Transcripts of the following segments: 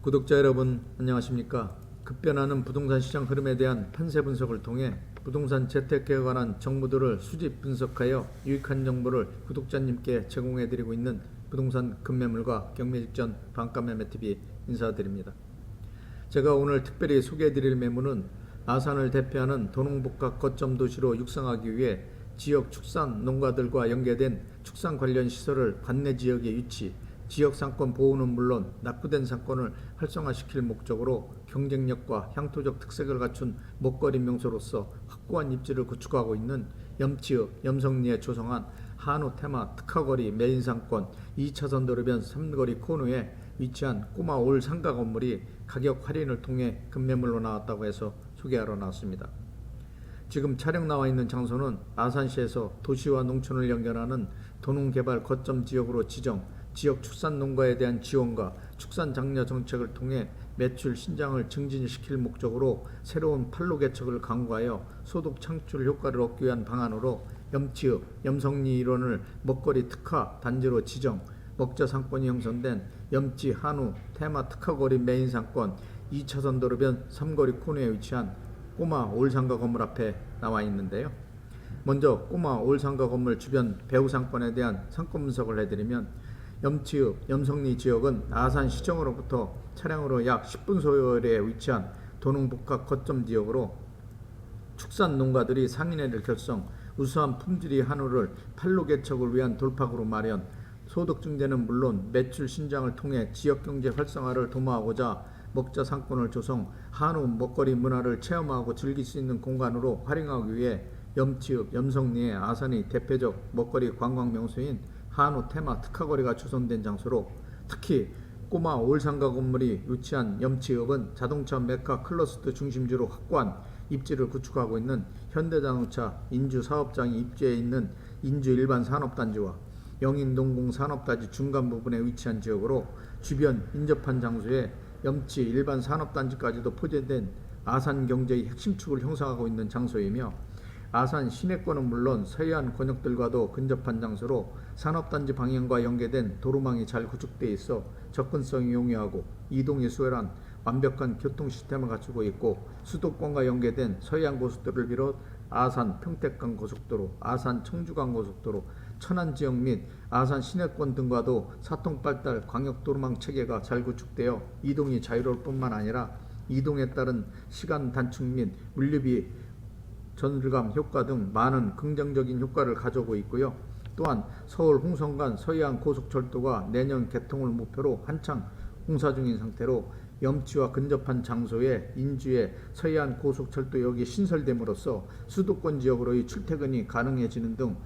구독자 여러분 안녕하십니까. 급변하는 부동산 시장 흐름에 대한 판세 분석을 통해 부동산 재테크에 관한 정보들을 수집 분석하여 유익한 정보를 구독자님께 제공해드리고 있는 부동산 급매물과 경매 직전 반가 매매TV 인사드립니다. 제가 오늘 특별히 소개해드릴 매물은 아산을 대표하는 도농복합 거점 도시로 육성하기 위해 지역 축산 농가들과 연계된 축산 관련 시설을 관내 지역에 유치, 지역 상권 보호는 물론 낙후된 상권을 활성화시킬 목적으로 경쟁력과 향토적 특색을 갖춘 먹거리 명소로서 확고한 입지를 구축하고 있는 염치읍 염성리에 조성한 한우 테마 특화거리 메인 상권 2차선 도로변 3거리 코너에 위치한 꼬마 올 상가 건물이 가격 할인을 통해 급매물로 나왔다고 해서 소개하러 나왔습니다. 지금 촬영 나와 있는 장소는 아산시에서 도시와 농촌을 연결하는 도농개발 거점 지역으로 지정, 지역 축산 농가에 대한 지원과 축산 장려 정책을 통해 매출 신장을 증진시킬 목적으로 새로운 판로 개척을 강구하여 소득 창출 효과를 얻기 위한 방안으로 염치읍 염성리 일원을 먹거리 특화 단지로 지정, 먹자 상권이 형성된 염치 한우 테마 특화거리 메인 상권 2차선 도로변 3거리 코너에 위치한 꼬마 올상가 건물 앞에 나와 있는데요. 먼저 꼬마 올상가 건물 주변 배후 상권에 대한 상권 분석을 해드리면, 염치읍 염성리 지역은 아산 시청으로부터 차량으로 약 10분 소요에 위치한 도농복합 거점 지역으로 축산 농가들이 상인회를 결성, 우수한 품질의 한우를 판로 개척을 위한 돌파구로 마련, 소득 증대는 물론 매출 신장을 통해 지역 경제 활성화를 도모하고자 먹자 상권을 조성, 한우 먹거리 문화를 체험하고 즐길 수 있는 공간으로 활용하기 위해 염치읍 염성리의 아산의 대표적 먹거리 관광 명소인 한우 테마 특화거리가 조성된 장소로, 특히 꼬마 올상가 건물이 위치한 염치읍은 자동차 메카 클러스터 중심지로 확고한 입지를 구축하고 있는 현대자동차 인주 사업장이 입지해 있는 인주 일반 산업단지와 영인동공 산업단지 중간 부분에 위치한 지역으로 주변 인접한 장소에 염치 일반 산업단지까지도 포진된 아산 경제의 핵심축을 형성하고 있는 장소이며, 아산 시내권은 물론 서해안 권역들과도 근접한 장소로 산업단지 방향과 연계된 도로망이 잘 구축되어 있어 접근성이 용이하고 이동이 수월한 완벽한 교통 시스템을 갖추고 있고, 수도권과 연계된 서해안 고속도로를 비롯 아산 평택간 고속도로, 아산 청주간 고속도로, 천안 지역 및 아산 시내권 등과도 사통발달 광역도로망 체계가 잘 구축되어 이동이 자유로울 뿐만 아니라 이동에 따른 시간 단축 및 물류비 전율감 효과 등 많은 긍정적인 효과를 가져오고 있고요. 또한 서울 홍성간 서해안 고속철도가 내년 개통을 목표로 한창 공사 중인 상태로 염치와 근접한 장소에 인주의 서해안 고속철도역이 신설됨으로써 수도권 지역으로의 출퇴근이 가능해지는 등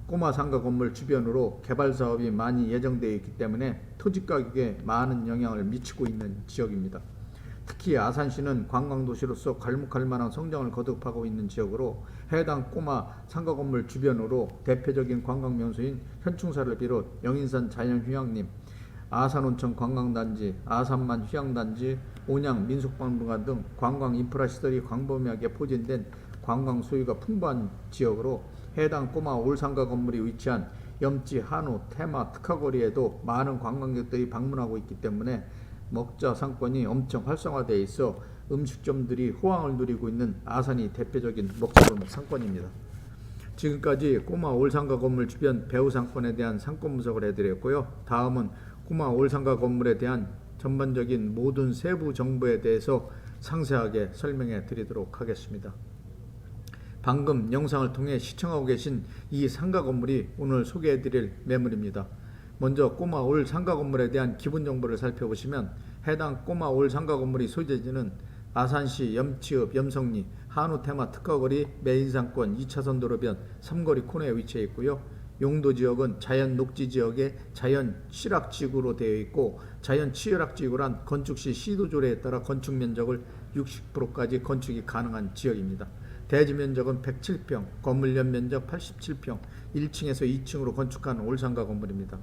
꼬마 상가 건물 주변으로 개발 사업이 많이 예정되어 있기 때문에 토지 가격에 많은 영향을 미치고 있는 지역입니다. 특히 아산시는 관광도시로서 괄목할 만한 성장을 거듭하고 있는 지역으로 해당 꼬마 상가 건물 주변으로 대표적인 관광명소인 현충사를 비롯 영인산 자연휴양림, 아산온천 관광단지, 아산만 휴양단지, 온양 민속박물관 등 관광 인프라시설이 광범위하게 포진된 관광 소유가 풍부한 지역으로 해당 꼬마 올상가 건물이 위치한 염치 한우 테마 특화거리에도 많은 관광객들이 방문하고 있기 때문에 먹자 상권이 엄청 활성화되어 있어 음식점들이 호황을 누리고 있는 아산이 대표적인 먹자동 상권입니다. 지금까지 꼬마 올상가 건물 주변 배후 상권에 대한 상권 분석을 해드렸고요. 다음은 꼬마 올상가 건물에 대한 전반적인 모든 세부 정보에 대해서 상세하게 설명해 드리도록 하겠습니다. 방금 영상을 통해 시청하고 계신 이 상가 건물이 오늘 소개해 드릴 매물입니다. 먼저 꼬마 올 상가 건물에 대한 기본 정보를 살펴보시면, 해당 꼬마 올 상가 건물의 소재지는 아산시 염치읍 염성리 한우 테마 특화거리 메인 상권 2차선 도로변 3거리 코너에 위치해 있고요. 용도 지역은 자연 녹지 지역의 자연 취락지구로 되어 있고, 자연 취락지구란 건축 시 시도 조례에 따라 건축 면적을 60%까지 건축이 가능한 지역입니다. 대지 면적은 107평, 건물 연면적 87평, 1층에서 2층으로 건축한 올상가 건물입니다.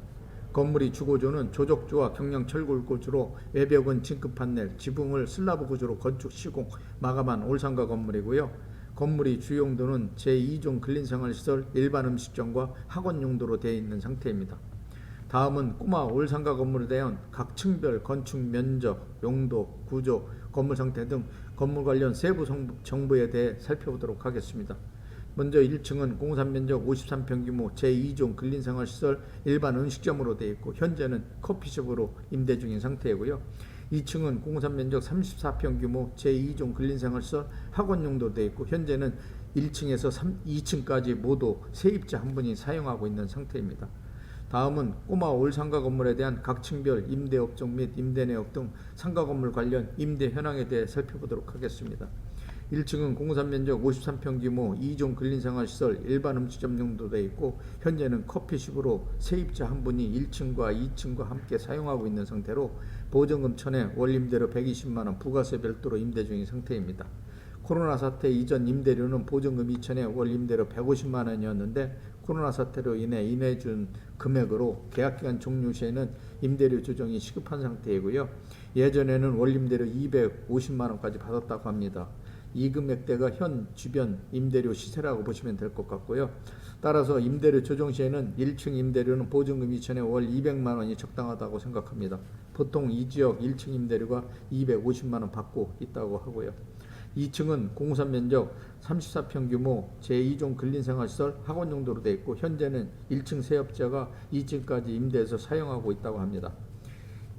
건물이 주거조는 조적조와 경량철골 구조로 외벽은 징크 판넬, 지붕을 슬라브 구조로 건축 시공 마감한 올상가 건물이고요. 건물이 주용도는 제2종 근린생활시설 일반 음식점과 학원 용도로 되어 있는 상태입니다. 다음은 꼬마 올상가 건물에 대한 각 층별 건축 면적, 용도, 구조, 건물 상태 등 건물 관련 세부 정보에 대해 살펴보도록 하겠습니다. 먼저 1층은 공산 면적 53평 규모 제2종 근린생활시설 일반 음식점으로 되어 있고 현재는 커피숍으로 임대 중인 상태이고요. 2층은 공산 면적 34평 규모 제2종 근린생활시설 학원 용도로 되어 있고 현재는 1층에서 2층까지 모두 세입자 한 분이 사용하고 있는 상태입니다. 다음은 꼬마 올상가 건물에 대한 각 층별 임대업종 및 임대내역 등 상가 건물 관련 임대 현황에 대해 살펴보도록 하겠습니다. 1층은 공산 면적 53평 규모 2종 근린생활시설 일반 음식점 용도로 되어 있고 현재는 커피숍으로 세입자 한 분이 1층과 2층과 함께 사용하고 있는 상태로 보증금 1000에 월 임대료 120만원 부가세 별도로 임대 중인 상태입니다. 코로나 사태 이전 임대료는 보증금 2000에 월 임대료 150만원이었는데 코로나 사태로 인해 인해준 금액으로 계약기간 종료 시에는 임대료 조정이 시급한 상태이고요. 예전에는 월 임대료 250만원까지 받았다고 합니다. 이 금액대가 현 주변 임대료 시세라고 보시면 될 것 같고요. 따라서 임대료 조정 시에는 1층 임대료는 보증금 2천에 월 200만원이 적당하다고 생각합니다. 보통 이 지역 1층 임대료가 250만원 받고 있다고 하고요. 2층은 공산 면적 34평 규모 제2종 근린생활시설 학원 용도로 되어 있고 현재는 1층 세입자가 2층까지 임대해서 사용하고 있다고 합니다.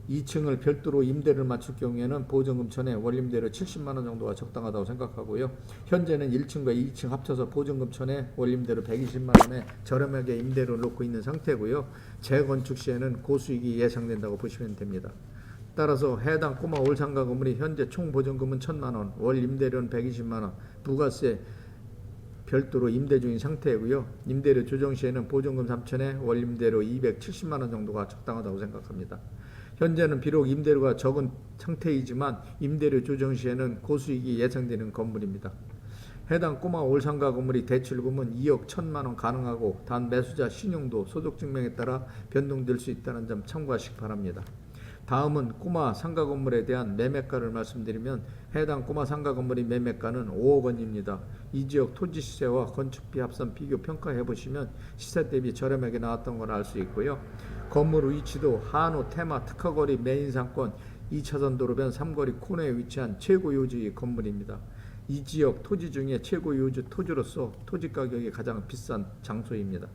2층을 별도로 임대를 맞출 경우에는 보증금 1000에 월 임대료 70만원 정도가 적당하다고 생각하고요. 현재는 1층과 2층 합쳐서 보증금 1000에 월 임대료 120만원에 저렴하게 임대를 놓고 있는 상태고요. 재건축 시에는 고수익이 예상된다고 보시면 됩니다. 따라서 해당 꼬마 올상가 건물이 현재 총 보증금은 1000만원, 월 임대료는 120만원, 부가세 별도로 임대 중인 상태이고요. 임대료 조정 시에는 보증금 3000에 월 임대료 270만원 정도가 적당하다고 생각합니다. 현재는 비록 임대료가 적은 상태이지만 임대료 조정 시에는 고수익이 예상되는 건물입니다. 해당 꼬마 올상가 건물이 대출금은 2억 1000만원 가능하고 단 매수자 신용도 소득증명에 따라 변동될 수 있다는 점 참고하시기 바랍니다. 다음은 꼬마 상가 건물에 대한 매매가를 말씀드리면 해당 꼬마 상가 건물의 매매가는 5억 원입니다. 이 지역 토지 시세와 건축비 합산 비교 평가해 보시면 시세 대비 저렴하게 나왔던 걸 알 수 있고요. 건물 위치도 한우 테마 특화거리 메인 상권 2차선 도로변 3거리 코너에 위치한 최고 요지 건물입니다. 이 지역 토지 중에 최고 요지 토지로서 토지 가격이 가장 비싼 장소입니다.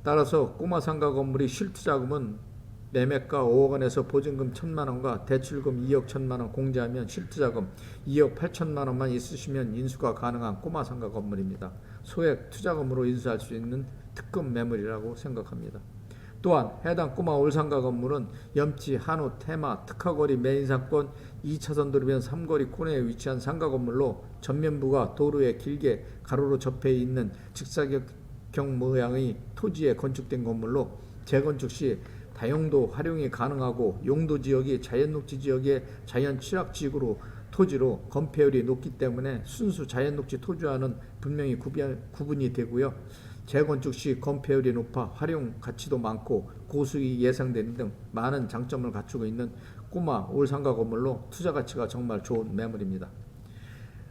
따라서 꼬마 상가 건물의 실투자금은 매매가 5억 원에서 보증금 1000만원과 대출금 2억 1000만원 공제하면 실투자금 2억 8천만원만 있으시면 인수가 가능한 꼬마 상가 건물입니다. 소액 투자금으로 인수할 수 있는 특급 매물이라고 생각합니다. 또한 해당 꼬마 올상가 건물은 염치 한우 테마 특화거리 메인 상권 2차선 도로변 3거리 코너에 위치한 상가 건물로 전면부가 도로에 길게 가로로 접해 있는 직사각형 모양의 토지에 건축된 건물로 재건축 시 다용도 활용이 가능하고 용도 지역이 자연녹지 지역의 자연 취약지구로 토지로 건폐율이 높기 때문에 순수 자연녹지 토지와는 분명히 구분이 되고요. 재건축 시 건폐율이 높아 활용 가치도 많고 고수익이 예상되는 등 많은 장점을 갖추고 있는 꼬마 올상가 건물로 투자 가치가 정말 좋은 매물입니다.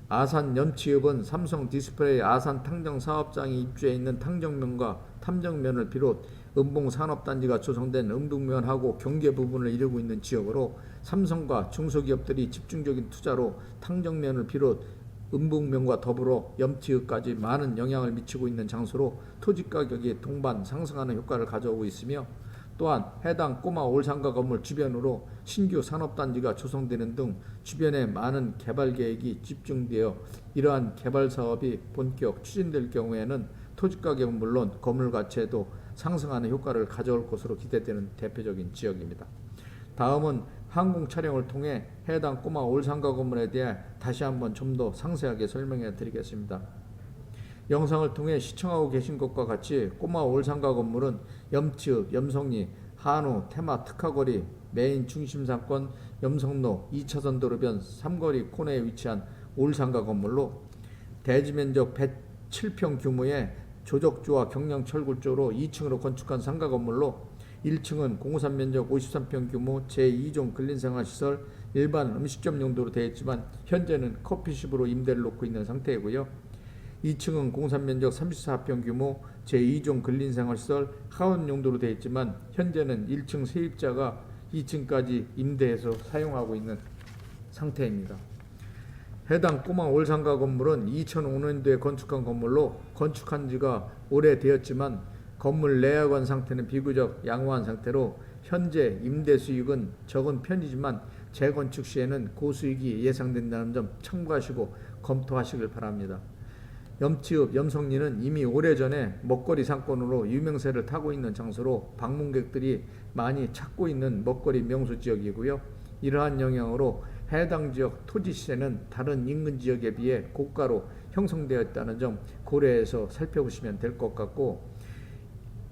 아산 염치읍은 삼성 디스플레이 아산 탕정 사업장이 입주해 있는 탕정면과 탐정면을 비롯 음봉산업단지가 조성된 음북면하고 경계 부분을 이루고 있는 지역으로 삼성과 중소기업들이 집중적인 투자로 탕정면을 비롯 음북면과 더불어 염치읍까지 많은 영향을 미치고 있는 장소로 토지가격이 동반 상승하는 효과를 가져오고 있으며 또한 해당 꼬마 올상가 건물 주변으로 신규 산업단지가 조성되는 등 주변에 많은 개발 계획이 집중되어 이러한 개발 사업이 본격 추진될 경우에는 토지가격은 물론 건물 가치에도 상승하는 효과를 가져올 것으로 기대되는 대표적인 지역입니다. 다음은 항공 촬영을 통해 해당 꼬마 올상가 건물에 대해 다시 한번 좀 더 상세하게 설명해 드리겠습니다. 영상을 통해 시청하고 계신 것과 같이 꼬마 올상가 건물은 염치읍, 염성리, 한우, 테마 특화거리, 메인 중심상권, 염성로, 2차선 도로변 3거리 코너에 위치한 올상가 건물로 대지면적 107평 규모의 조적조와 경량철골조로 2층으로 건축한 상가 건물로 1층은 공사 면적 53평 규모 제2종 근린생활시설 일반 음식점 용도로 되어 있지만 현재는 커피숍으로 임대를 놓고 있는 상태이고요. 2층은 공사 면적 34평 규모 제2종 근린생활시설 하원 용도로 되어 있지만 현재는 1층 세입자가 2층까지 임대해서 사용하고 있는 상태입니다. 해당 꼬마 올상가 건물은 2005년도에 건축한 건물로 건축한 지가 오래되었지만 건물 내야관 상태는 비교적 양호한 상태로 현재 임대 수익은 적은 편이지만 재건축 시에는 고수익이 예상된다는 점 참고하시고 검토하시길 바랍니다. 염치읍 염성리는 이미 오래전에 먹거리 상권으로 유명세를 타고 있는 장소로 방문객들이 많이 찾고 있는 먹거리 명소 지역이고요. 이러한 영향으로 해당 지역 토지 시세는 다른 인근 지역에 비해 고가로 형성되어 있다는 점 고려해서 살펴보시면 될 것 같고,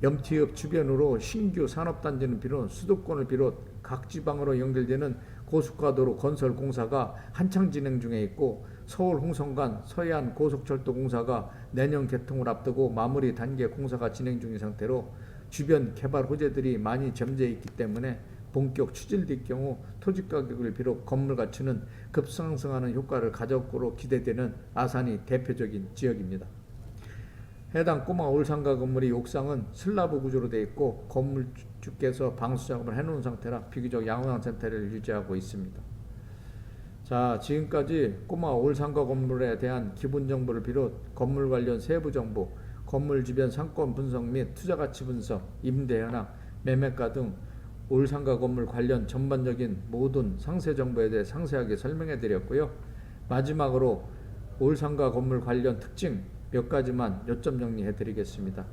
염치읍 주변으로 신규 산업단지는 비롯 수도권을 비롯 각 지방으로 연결되는 고속가도로 건설 공사가 한창 진행 중에 있고, 서울 홍성간 서해안 고속철도 공사가 내년 개통을 앞두고 마무리 단계 공사가 진행 중인 상태로 주변 개발 호재들이 많이 점재해 있기 때문에 본격 추진될 경우 토지 가격을 비롯 건물 가치는 급상승하는 효과를 가져올 거로 기대되는 아산이 대표적인 지역입니다. 해당 꼬마 올상가 건물의 옥상은 슬라브 구조로 되어 있고 건물주께서 방수 작업을 해놓은 상태라 비교적 양호한 상태를 유지하고 있습니다. 자, 지금까지 꼬마 올상가 건물에 대한 기본 정보를 비롯 건물 관련 세부 정보, 건물 주변 상권 분석 및 투자가치 분석, 임대 현황, 매매가 등 올상가 건물 관련 전반적인 모든 상세 정보에 대해 상세하게 설명해 드렸고요. 마지막으로 올상가 건물 관련 특징 몇 가지만 요점 정리해 드리겠습니다.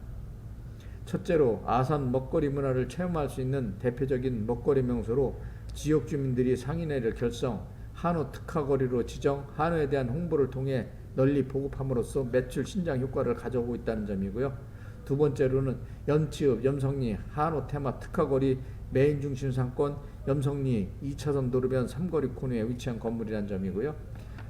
첫째로 아산 먹거리 문화를 체험할 수 있는 대표적인 먹거리 명소로 지역 주민들이 상인회를 결성, 한우 특화거리로 지정, 한우에 대한 홍보를 통해 널리 보급함으로써 매출 신장 효과를 가져오고 있다는 점이고요. 두 번째로는 염치읍 염성리 한우 테마 특화거리 메인 중심 상권 염성리 2차선 도로변 삼거리 코너에 위치한 건물이라는 점이고요.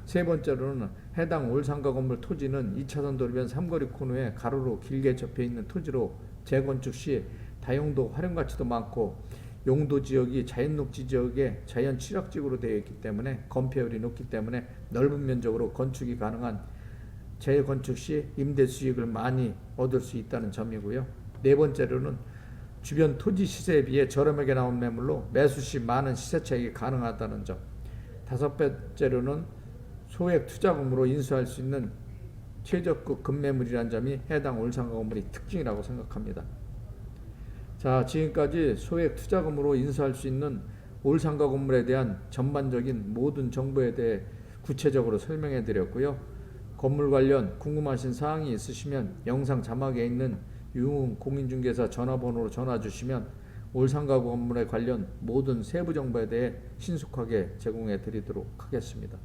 세 번째로는 해당 올상가 건물 토지는 2차선 도로변 삼거리 코너에 가로로 길게 접혀 있는 토지로 재건축 시 다용도 활용 가치도 많고 용도 지역이 자연녹지 지역에 자연 취락지구로 되어 있기 때문에 건폐율이 높기 때문에 넓은 면적으로 건축이 가능한 재건축 시 임대 수익을 많이 얻을 수 있다는 점이고요. 네 번째로는 주변 토지 시세에 비해 저렴하게 나온 매물로 매수 시 많은 시세 차익이 가능하다는 점. 다섯 번째로는 소액 투자금으로 인수할 수 있는 최저급 급매물이라는 점이 해당 올상가 건물의 특징이라고 생각합니다. 자, 지금까지 소액 투자금으로 인수할 수 있는 올상가 건물에 대한 전반적인 모든 정보에 대해 구체적으로 설명해 드렸고요. 건물 관련 궁금하신 사항이 있으시면 영상 자막에 있는 유흥 공인중개사 전화번호로 전화 주시면 올상가 건물에 관련 모든 세부 정보에 대해 신속하게 제공해 드리도록 하겠습니다.